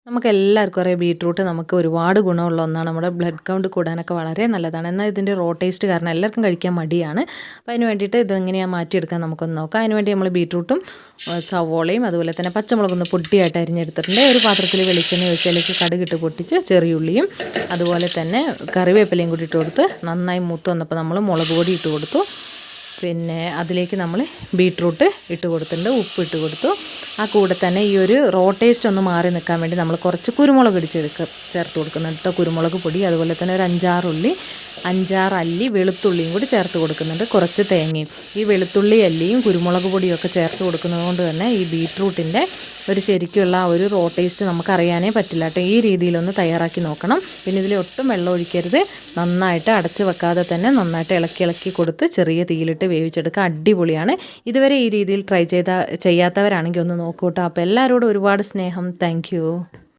നമുക്കെല്ലാവർക്കും അറിയാം ബീട്രൂട്ട് നമുക്ക് ഒരുപാട് ഗുണമുള്ള ഒന്നാണ്. നമ്മുടെ ബ്ലഡ് കൗണ്ട് കൂടാനൊക്കെ വളരെ നല്ലതാണ്. എന്നാൽ ഇതിൻ്റെ റോ ടേസ്റ്റ് കാരണം എല്ലാവർക്കും കഴിക്കാൻ മടിയാണ്. അപ്പോൾ അതിന് വേണ്ടിയിട്ട് ഇതെങ്ങനെയാണ് മാറ്റിയെടുക്കാൻ നമുക്കൊന്ന് നോക്കാം. അതിന് വേണ്ടി നമ്മൾ ബീട്രൂട്ടും സവോളയും അതുപോലെ തന്നെ പച്ചമുളകൊന്ന് പൊടിയായിട്ട് അരിഞ്ഞെടുത്തിട്ടുണ്ട്. ഒരു പാത്രത്തിൽ വെളിച്ചെണ്ണ ഒഴിച്ച് അതിലേക്ക് കടുകിട്ട് പൊട്ടിച്ച് ചെറിയുള്ളിയും അതുപോലെ തന്നെ കറിവേപ്പിലയും കൂടി ഇട്ട് കൊടുത്ത് നന്നായി മൂത്ത് വന്നപ്പോൾ നമ്മൾ മുളക് പൊടി ഇട്ട് കൊടുത്തു. പിന്നെ അതിലേക്ക് നമ്മൾ ബീട്രൂട്ട് ഇട്ട് കൊടുത്തിട്ടുണ്ട്, ഉപ്പ് ഇട്ട് കൊടുത്തു. ആ കൂടെ തന്നെ ഈ ഒരു റോ ടേസ്റ്റ് ഒന്ന് മാറി നിൽക്കാൻ വേണ്ടി നമ്മൾ കുറച്ച് കുരുമുളക് ചേർത്ത് കൊടുക്കുന്നുണ്ട് കേട്ടോ. കുരുമുളക് പൊടി അതുപോലെ തന്നെ ഒരു 5-6 അല്ലി വെളുത്തുള്ളിയും കൂടി ചേർത്ത് കൊടുക്കുന്നുണ്ട്, കുറച്ച് തേങ്ങയും. ഈ വെളുത്തുള്ളി അല്ലിയും കുരുമുളക് പൊടിയൊക്കെ ചേർത്ത് കൊടുക്കുന്നത് കൊണ്ട് തന്നെ ഈ ബീട്രൂട്ടിൻ്റെ ഒരു ശരിക്കുള്ള ഒരു റോ ടേസ്റ്റ് നമുക്ക് അറിയാനേ പറ്റില്ല കേട്ടോ. ഈ രീതിയിലൊന്ന് തയ്യാറാക്കി നോക്കണം. പിന്നെ ഇതിൽ ഒട്ടും വെള്ളം ഒഴിക്കരുത്. നന്നായിട്ട് അടച്ച് വെക്കാതെ തന്നെ നന്നായിട്ട് ഇളക്കി കൊടുത്ത് ചെറിയ തീയിലിട്ട് വേവിച്ചെടുക്കുക. അടിപൊളിയാണ്. ഇതുവരെ ഈ രീതിയിൽ ചെയ്യാത്തവരാണെങ്കിൽ ഒന്ന് നോക്കൂ കേട്ടോ. അപ്പോൾ എല്ലാവരോടും ഒരുപാട് സ്നേഹം. താങ്ക്